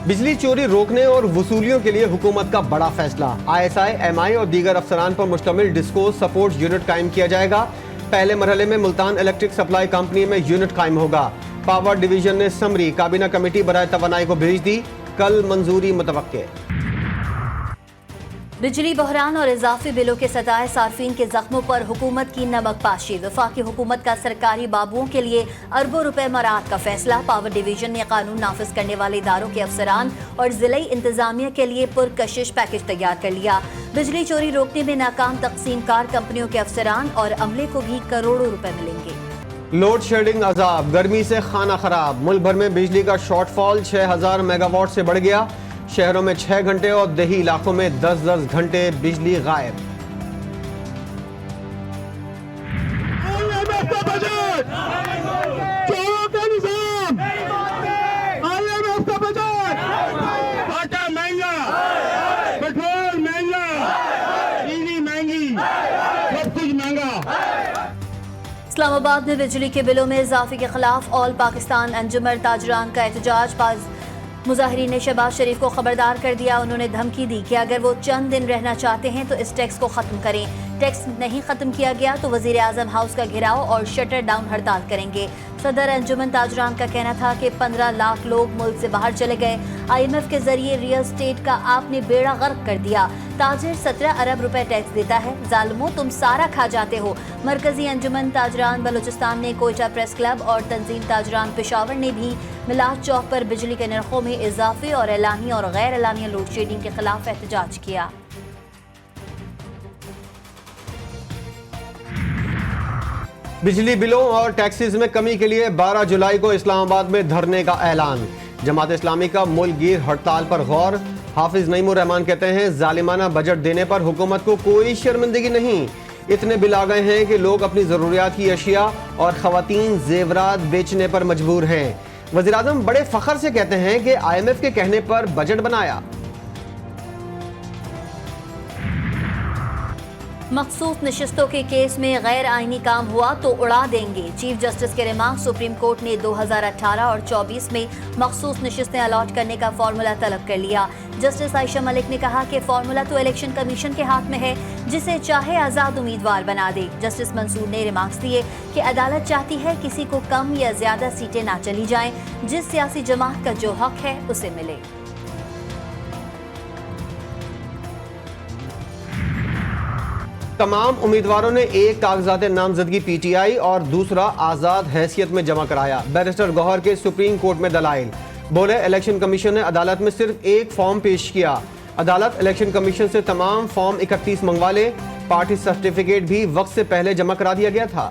بجلی چوری روکنے اور وصولیوں کے لیے حکومت کا بڑا فیصلہ، ISI، MI اور دیگر افسران پر مشتمل ڈسکو سپورٹ یونٹ قائم کیا جائے گا۔ پہلے مرحلے میں ملتان الیکٹرک سپلائی کمپنی میں یونٹ قائم ہوگا۔ پاور ڈویژن نے سمری کابینہ کمیٹی برائے توانائی کو بھیج دی، کل منظوری متوقع۔ بجلی بحران اور اضافی بلوں کے ستائے صارفین کے زخموں پر حکومت کی نمک پاشی۔ وفاقی حکومت کا سرکاری بابوؤں کے لیے اربوں روپے مراعات کا فیصلہ۔ پاور ڈویژن نے قانون نافذ کرنے والے اداروں کے افسران اور ضلعی انتظامیہ کے لیے پرکشش پیکج تیار کر لیا۔ بجلی چوری روکنے میں ناکام تقسیم کار کمپنیوں کے افسران اور عملے کو بھی کروڑوں روپے ملیں گے۔ لوڈ شیڈنگ عذاب، گرمی سے خانہ خراب، ملک بھر میں بجلی کا شارٹ فال 6000 میگا واٹ سے بڑھ گیا۔ شہروں میں 6 گھنٹے اور دیہی علاقوں میں 10 گھنٹے بجلی غائب۔ اسلام آباد میں بجلی کے بلوں میں اضافے کے خلاف آل پاکستان انجمن تاجران کا احتجاج۔ مظاہرین نے شہباز شریف کو خبردار کر دیا۔ انہوں نے دھمکی دی کہ اگر وہ چند دن رہنا چاہتے ہیں تو اس ٹیکس کو ختم کریں۔ ٹیکس نہیں ختم کیا گیا تو وزیر اعظم ہاؤس کا گھیراؤ اور شٹر ڈاؤن ہڑتال کریں گے۔ صدر انجمن تاجران کا کہنا تھا کہ 15 لاکھ لوگ ملک سے باہر چلے گئے۔ IMF کے ذریعے ریئل اسٹیٹ کا آپ نے بیڑا غرق کر دیا۔ تاجر 17 ارب روپے ٹیکس دیتا ہے، ظالموں تم سارا کھا جاتے ہو۔ مرکزی انجمن تاجران بلوچستان نے کوئٹہ پریس کلب اور تنظیم تاجران پشاور نے بھی ملاد چوک پر بجلی کے نرخوں میں اضافے اور اعلانیہ اور غیر اعلانیہ لوڈ شیڈنگ کے خلاف احتجاج کیا۔ بجلی بلوں اور ٹیکسز میں کمی کے لیے 12 جولائی کو اسلام آباد میں دھرنے کا اعلان۔ جماعت اسلامی کا ملک گیر ہڑتال پر غور۔ حافظ نعیم الرحمان کہتے ہیں ظالمانہ بجٹ دینے پر حکومت کو کوئی شرمندگی نہیں۔ اتنے بل آ گئے ہیں کہ لوگ اپنی ضروریات کی اشیاء اور خواتین زیورات بیچنے پر مجبور ہیں۔ وزیراعظم بڑے فخر سے کہتے ہیں کہ IMF کے کہنے پر بجٹ بنایا۔ مخصوص نشستوں کے کیس میں غیر آئینی کام ہوا تو اڑا دیں گے۔ چیف جسٹس کے ریمارک سپریم کورٹ نے 2018 اور 24 میں مخصوص نشستیں الاٹ کرنے کا فارمولا طلب کر لیا۔ جسٹس عائشہ ملک نے کہا کہ فارمولا تو الیکشن کمیشن کے ہاتھ میں ہے، جسے چاہے آزاد امیدوار بنا دے۔ جسٹس منصور نے ریمارکس دیے کہ عدالت چاہتی ہے کسی کو کم یا زیادہ سیٹیں نہ چلی جائیں، جس سیاسی جماعت کا جو حق ہے اسے ملے۔ تمام امیدواروں نے ایک کاغذات نامزدگی PTI اور دوسرا آزاد حیثیت میں جمع کرایا۔ بیرسٹر گوہر کے سپریم کورٹ میں دلائل، بولے الیکشن کمیشن نے عدالت میں صرف ایک فارم پیش کیا۔ عدالت الیکشن کمیشن سے تمام فارم 31 منگوا لے۔ پارٹی سرٹیفکیٹ بھی وقت سے پہلے جمع کرا دیا گیا تھا۔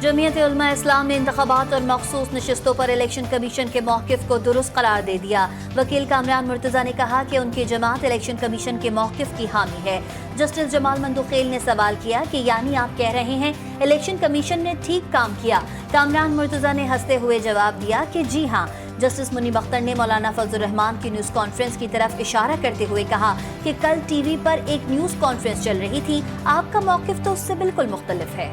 جمعیت علماء اسلام نے انتخابات اور مخصوص نشستوں پر الیکشن کمیشن کے موقف کو درست قرار دے دیا۔ وکیل کامران مرتضیٰ نے کہا کہ ان کی جماعت الیکشن کمیشن کے موقف کی حامی ہے۔ جسٹس جمال مندوخیل نے سوال کیا کہ یعنی آپ کہہ رہے ہیں الیکشن کمیشن نے ٹھیک کام کیا؟ کامران مرتضیٰ نے ہنستے ہوئے جواب دیا کہ جی ہاں۔ جسٹس منی بختر نے مولانا فضل الرحمان کی نیوز کانفرنس کی طرف اشارہ کرتے ہوئے کہا کہ کل ٹی وی پر ایک نیوز کانفرنس چل رہی تھی، آپ کا موقف تو اس سے بالکل مختلف ہے۔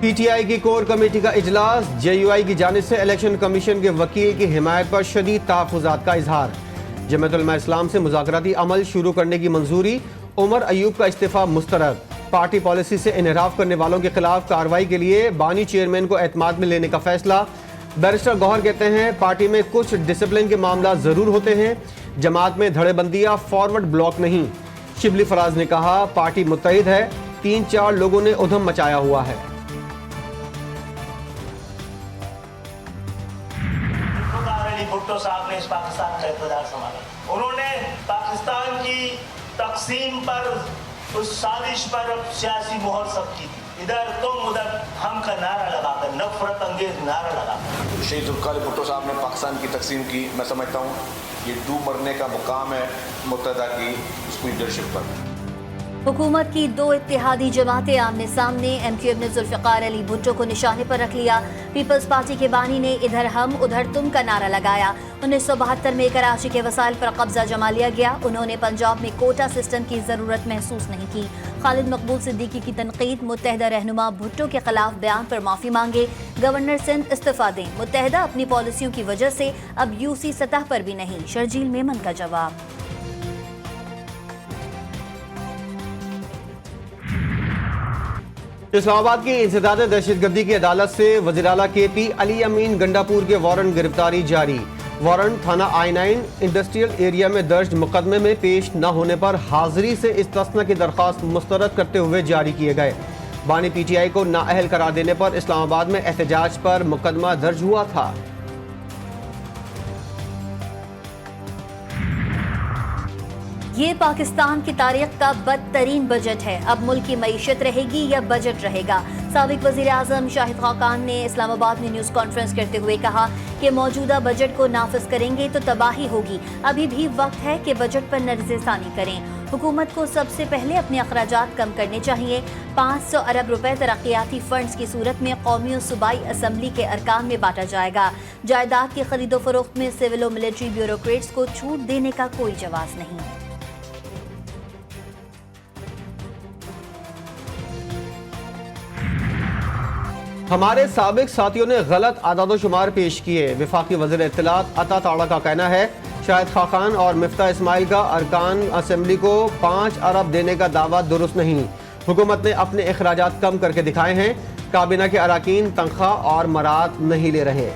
PTI کی کور کمیٹی کا اجلاس، JUI کی جانب سے الیکشن کمیشن کے وکیل کی حمایت پر شدید تحفظات کا اظہار۔ جمعیت علماء اسلام سے مذاکراتی عمل شروع کرنے کی منظوری۔ عمر ایوب کا استعفیٰ مسترد۔ پارٹی پالیسی سے انحراف کرنے والوں کے خلاف کارروائی کے لیے بانی چیئرمین کو اعتماد میں لینے کا فیصلہ۔ بیرسٹر گوہر کہتے ہیں پارٹی میں کچھ ڈسپلن کے معاملات ضرور ہوتے ہیں، جماعت میں دھڑے بندی یا فارورڈ بلاک نہیں۔ شبلی فراز نے کہا پارٹی متحد ہے، 3-4 لوگوں نے ادھم مچایا ہوا ہے۔ بھٹو صاحب نے اس پاکستان کا اقتدار سنبھالا، انہوں نے پاکستان کی تقسیم پر، اس سازش پر سیاسی مہر سب کی تھی۔ ادھر تم ادھر ہم کا نعرہ لگا کر، نفرت انگیز نعرہ لگا کر شہید ذوالفقار بھٹو صاحب نے پاکستان کی تقسیم کی۔ میں سمجھتا ہوں یہ ڈوب مرنے کا مقام ہے متحدہ کی اس کی لیڈرشپ پر۔ हुकूमत की दो इत्तेहादी जमातें आमने सामने। MQM ने जुल्फ़िकार अली भुट्टो को निशाने पर रख लिया। पीपल्स पार्टी के बानी ने इधर हम उधर तुम का नारा लगाया। 1972 में कराची के वसाइल पर कब्जा जमा लिया गया। उन्होंने पंजाब में कोटा सिस्टम की ज़रूरत महसूस नहीं की। खालिद मकबूल सिद्दीकी की तनकीद। मुत्तहदा रहनुमा भुट्टो के खिलाफ बयान पर माफ़ी मांगे। गवर्नर सिंध इस्तीफ़ा दें। मुत्तहदा अपनी पॉलिसियों की वजह से अब UC सतह पर भी नहीं। शर्जील मेमन का जवाब। इस्लामाबाद की इंसदाद दहशतगर्दी की अदालत से वज़ीर आला KP अली अमीन गंडापुर के वारंट गिरफ्तारी जारी। वारंट थाना I9 इंडस्ट्रियल एरिया में दर्ज मुकदमे में पेश न होने पर हाजिरी से इस्तिस्ना की दरख्वास्त मुस्तरद करते हुए जारी किए गए। बानी PTI को नाअहल करार देने पर इस्लामाबाद में एहतजाज पर मुकदमा दर्ज हुआ था। ये पाकिस्तान की तारीख का बदतरीन बजट है। अब मुल्क की मईशत रहेगी या बजट रहेगा। साबिक वज़ीर आज़म शाहिद खाकान ने इस्लामाबाद में न्यूज़ कॉन्फ्रेंस करते हुए कहा कि मौजूदा बजट को नाफिज करेंगे तो तबाही होगी। अभी भी वक्त है कि बजट पर नज़रसानी करें। हुकूमत को सबसे पहले अपने अखराजात कम करने चाहिए। 500 अरब रुपए तरक्याती फंड्स की सूरत में कौमी और सूबाई असम्बली के अरकान में बांटा जाएगा। जायदाद की खरीदो फरोख्त में सिविल और मिलिट्री ब्यूरोक्रेट्स को छूट देने का कोई जवाब नहीं। हमारे साबिक साथियों ने गलत आदादोशुमार पेश किए। वफाकी वज़ीर इत्तलात अता ताड़ा का कहना है शाहिद खाकान और मिफ्ता इस्माइल का अरकान असम्बली को 5 अरब देने का दावा दुरुस्त नहीं। हुकूमत ने अपने अखराजात कम करके दिखाए हैं। काबीना के अराकीन तनख्वाह और मराद नहीं ले रहे।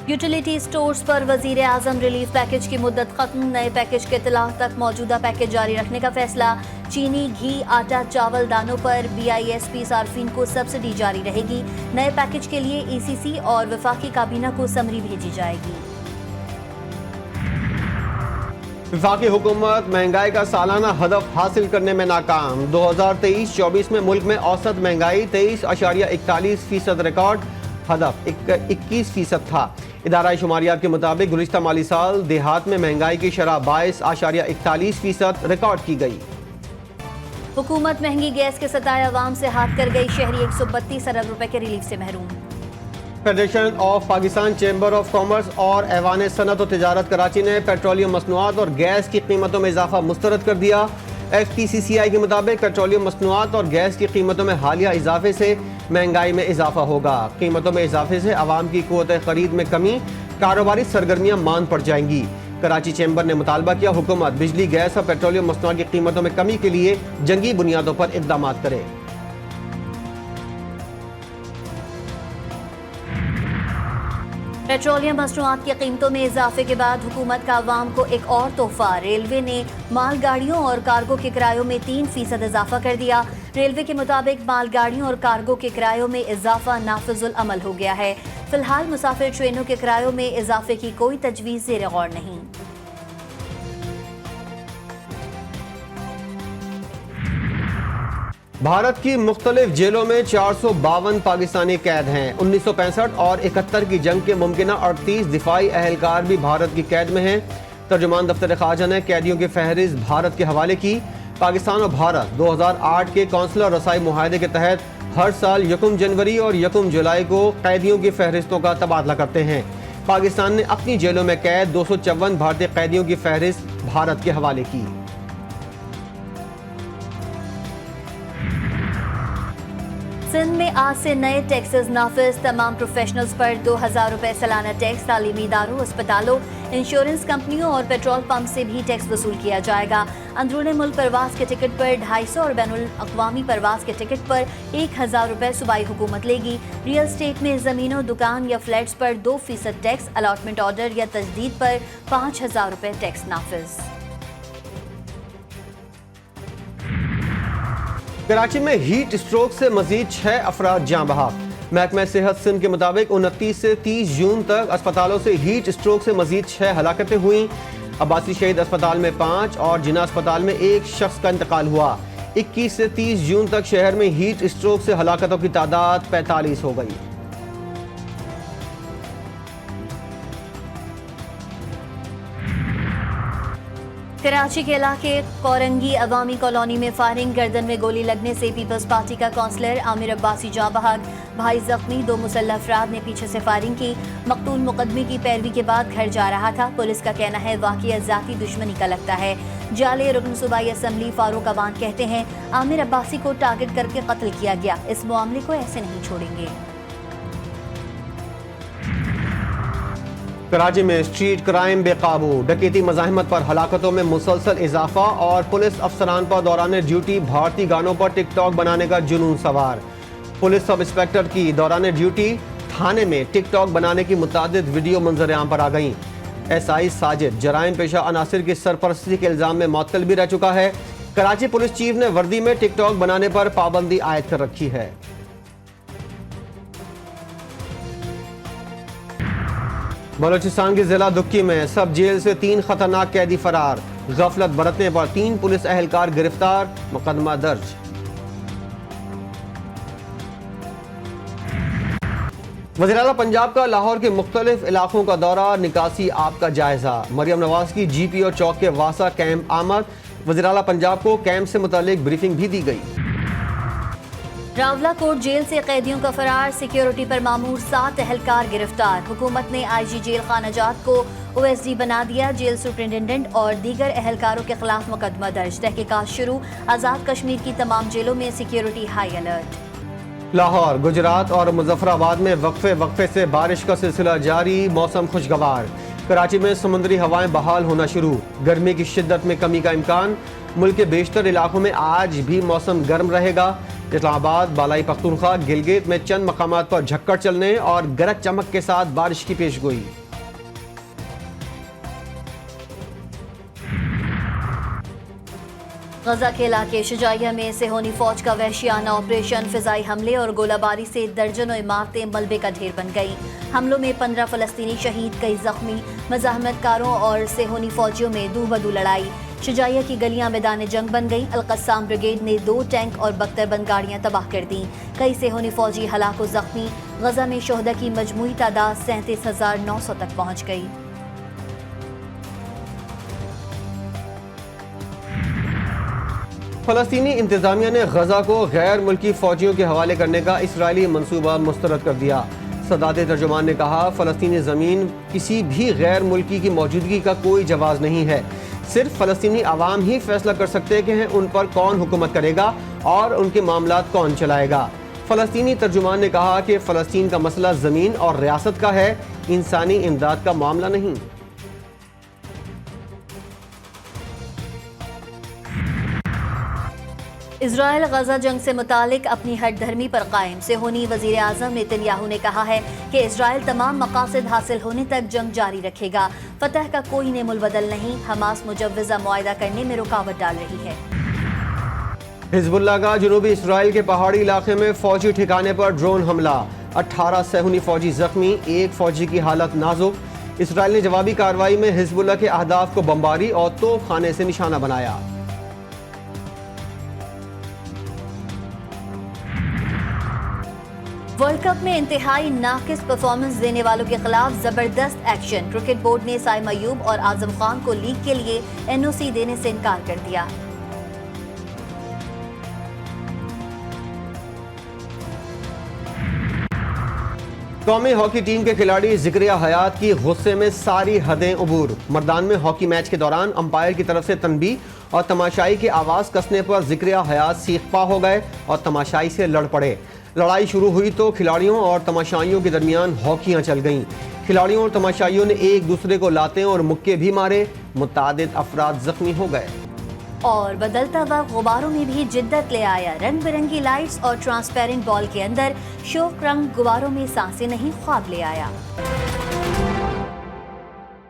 यूटिलिटी स्टोर्स पर वजीर आजम रिलीफ पैकेज की मुद्दत खत्म। नए पैकेज के इत्तलाह तक मौजूदा पैकेज जारी रखने का फैसला। चीनी, घी, आटा, चावल, दानों पर BISP सार्फिन को सब्सिडी जारी रहेगी। नए पैकेज के लिए ECC और वफाकी काबीना को समरी भेजी जाएगी। वफाकी हुकूमत महंगाई का सालाना हदफ हासिल करने में नाकाम। 2023-24 में मुल्क में औसत महंगाई 23.41% रिकॉर्ड, हदफ 21% था। इदारा शुमारियात के मुताबिक गुज़िश्ता माली साल देहात में महंगाई की शरह 22.41% रिकॉर्ड की गई। हुकूमत महंगी गैस के सताए अवाम से हाथ कर गई। शहरी 132 अरब रुपए के रिलीफ से महरूम। Federation of Pakistan chamber of commerce और ऐवान सनत और तिजारत कराची ने पेट्रोलियम मसनूआत और गैस की कीमतों में इजाफा मुस्तरद कर दिया। FTCCI के मुताबिक पेट्रोलियम मसनूआत और गैस की कीमतों में हालिया इजाफे से महंगाई में इजाफा होगा। कीमतों में इजाफे से आवाम की क़ुव्वत ख़रीद में कमी, कारोबारी सरगर्मियाँ मांद पड़ जाएंगी। कराची चैम्बर ने मुतालबा किया हुकूमत बिजली, गैस और पेट्रोलियम मसनूआत की कीमतों में कमी के लिए जंगी बुनियादों पर इक़दाम करे। पेट्रोलियम मसनूआत की कीमतों में इजाफे के बाद हुकूमत का अवाम को एक और तोहफा। रेलवे ने मालगाड़ियों और कार्गो के किरायों में 3% इजाफा कर दिया। रेलवे के मुताबिक मालगाड़ियों और कार्गो के किरायों में इजाफा नाफिजुल अमल हो गया है। फिलहाल मुसाफिर ट्रेनों के किरायों में इजाफे की कोई तजवीज़ ज़ेर गौर नहीं। भारत की मुख्तलिफ जेलों में 452 पाकिस्तानी कैद हैं। 1965 और 71 की जंग के मुमकिना 38 दिफाई अहलकार भी भारत की कैद में हैं। तर्जुमान दफ्तर ख़ारजा ने कैदियों की फहरिस्त भारत के हवाले की। पाकिस्तान और भारत 2008 के कौंसलर रसाई मुआहदे के तहत हर साल 1 जनवरी और 1 जुलाई को कैदियों की फहरिस्तों का तबादला करते हैं। पाकिस्तान ने अपनी जेलों में कैद 254 भारतीय कैदियों की फहरिस्त भारत के हवाले की। सिंध में आज से नए टैक्सेस नाफिज। तमाम प्रोफेशनल्स पर 2000 रुपए सालाना टैक्स। तालीमी इदारों, अस्पतालों, इंश्योरेंस कंपनियों और पेट्रोल पंप से भी टैक्स वसूल किया जाएगा। अंदरूनी मुल्क परवास के टिकट पर 250 और बैनुल अक़वामी परवास के टिकट पर 1000 रुपए सूबाई हुकूमत लेगी। रियल स्टेट में ज़मीनों, दुकान या फ्लैट्स पर 2% टैक्स। अलॉटमेंट ऑर्डर या तजदीद पर 5000 रुपए टैक्स नाफिज। कराची में हीट स्ट्रोक से मजीद 6 अफराद जाँ बहक। महकमा सेहत सिंध के मुताबिक 29 से 30 जून तक अस्पतालों से हीट स्ट्रोक से मजीद 6 हलाकतें हुई। अब्बासी शहीद अस्पताल में 5 और जिना अस्पताल में 1 शख्स का इंतकाल हुआ। 21 से 30 जून तक शहर में हीट स्ट्रोक से हलाकतों की तादाद 45 हो गई। कराची के इलाके कोरंगी अवामी कॉलोनी में फायरिंग, गर्दन में गोली लगने से पीपल्स पार्टी का काउंसलर आमिर अब्बासी जाँ बहक, भाई जख्मी, 2 मुसल्लह अफराद ने पीछे से फायरिंग की। मकतूल मुकदमे की पैरवी के बाद घर जा रहा था। पुलिस का कहना है वाक़या ज़ाती दुश्मनी का लगता है। जाले रुकन सूबाई असम्बली फारूक अवान कहते हैं आमिर अब्बासी को टारगेट करके कत्ल किया गया, इस मामले को ऐसे नहीं छोड़ेंगे। कराची में स्ट्रीट क्राइम बेकाबू, डकैती मज़ाहिमत पर हलाकतों में मुसलसल इजाफा और पुलिस अफसरान पर दौरान ड्यूटी भारतीय गानों पर टिकटॉक बनाने का जुनून सवार। पुलिस सब इंस्पेक्टर की दौरान ड्यूटी थाने में टिकटॉक बनाने की मुतादिद वीडियो मंजर-ए-आम पर आ गईं। SI साजिद जराइम पेशा अनासिर की सरपरस्ती के इल्जाम में मुअत्तल भी रह चुका है। कराची पुलिस चीफ ने वर्दी में टिकटॉक बनाने पर पाबंदी आयद कर रखी है। बलूचिस्तान की जिला दुक्की में सब जेल से 3 खतरनाक कैदी फरार, गफलत बरतने पर 3 पुलिस एहलकार गिरफ्तार, मुकदमा दर्ज। वज़ीर-ए-आला पंजाब का लाहौर के मुख्तलिफ इलाकों का दौरा, निकासी आप का जायजा। मरियम नवाज की GPO चौक के वासा कैंप आमद, वज़ीर-ए-आला पंजाब को कैंप से मुतालिक ब्रीफिंग भी दी गई। रावला कोट जेल से कैदियों का फरार, सिक्योरिटी पर मामूर 7 एहलकार गिरफ्तार। हुकूमत ने IG जेल खानाजात को OSD बना दिया। जेल सुपरिटेंडेंट और दीगर एहलकारों के खिलाफ मुकदमा दर्ज, तहकीकात शुरू। आज़ाद कश्मीर की तमाम जेलों में security high alert. Lahore, Gujarat और मुजफ्फराबाद में वक्फे से बारिश का सिलसिला जारी, मौसम खुशगवार। कराची में समुद्री हवाएं बहाल होना शुरू, गर्मी की शिद्दत में कमी का इम्कान। मुल्क के बेशतर इलाकों में आज भी मौसम गर्म रहेगा। इस्लामाबाद, बालाई पख्तूनख्वा, गिलगित में चंद मकामात पर झक्कड़ चलने और गरज चमक के साथ बारिश की पेशगोई। गजा के इलाके शुजाइया में सेहोनी फौज का वहशियाना ऑपरेशन, फिजाई हमले और गोलाबारी से दर्जनों इमारतें मलबे का ढेर बन गई। हमलों में 15 फलस्तीनी शहीद, कई जख्मी। मज़ाहमतकारों और सेहोनी फौजियों में दू बदू लड़ाई। शुजाइया की गलियां मैदान जंग बन गई। अलकस्साम ब्रिगेड ने 2 टैंक और बख्तरबंद गाड़ियां तबाह कर दी। कई सेहोनी फौजी हलाक व जख्मी। गजा में शोहदा की मजमूई तादाद 37,900 तक पहुँच गई। फलस्तीनी इंतजामिया ने गजा को गैर मुल्की फौजियों के हवाले करने का इसराइली मंसूबा मुस्तरद कर दिया। सदाते तर्जुमान ने कहा, फलस्तीनी ज़मीन किसी भी गैर मुल्की की मौजूदगी का कोई जवाज़ नहीं है। सिर्फ फलस्तीनी अवाम ही फैसला कर सकते हैं उन पर कौन हुकूमत करेगा और उनके मामलात कौन चलाएगा। फलस्तीनी तर्जुमान ने कहा कि फ़लस्तीन का मसला ज़मीन और रियासत का है, इंसानी इमदाद का मामला नहीं। इजराइल गजा जंग से मुतालिक अपनी हट धर्मी पर कायम। सेहोनी वजीर आज़म नेतन्याहू ने कहा है कि इजराइल तमाम मकासद हासिल होने तक जंग जारी रखेगा। फतह का कोई नेमुल बदल नहीं। हमास मुजव्वज़ा मुआहदा करने में रुकावट डाल रही है। हिजबुल्लाह का जनूबी इसराइल के पहाड़ी इलाके में फौजी ठिकाने पर ड्रोन हमला, 18 सेहूनी फौजी जख्मी, 1 फौजी की हालत नाजुक। इसराइल ने जवाबी कार्रवाई में हिजबुल्लाह के अहदाफ को बमबारी और तोप खाने से निशाना बनाया। वर्ल्ड कप में इंतहाई नाकिस परफॉर्मेंस देने वालों के खिलाफ जबरदस्त एक्शन। क्रिकेट बोर्ड ने साइम अयूब और आजम खान को लीग के लिए NOC देने से इनकार कर दिया। कौमी हॉकी टीम के खिलाड़ी ज़िक्रिया हयात की गुस्से में सारी हदें उबूर। मर्दान में हॉकी मैच के दौरान अंपायर की तरफ से तनबीह और तमाशाई की आवाज़ कसने पर ज़िक्रिया हयात सीखपा हो गए और तमाशाई से लड़ पड़े। लड़ाई शुरू हुई तो खिलाड़ियों और तमाशाइयों के दरमियान हॉकियां चल गईं। खिलाड़ियों और तमाशाइयों ने एक दूसरे को लाते और मुक्के भी मारे। मुतादिद अफराद जख्मी हो गए। और बदलता वक्त गुब्बारों में भी जिद्दत ले आया। रंग बिरंगी लाइट्स और ट्रांसपेरेंट बॉल के अंदर शोक रंग गुब्बारों में सांसें नहीं, ख्वाब ले आया।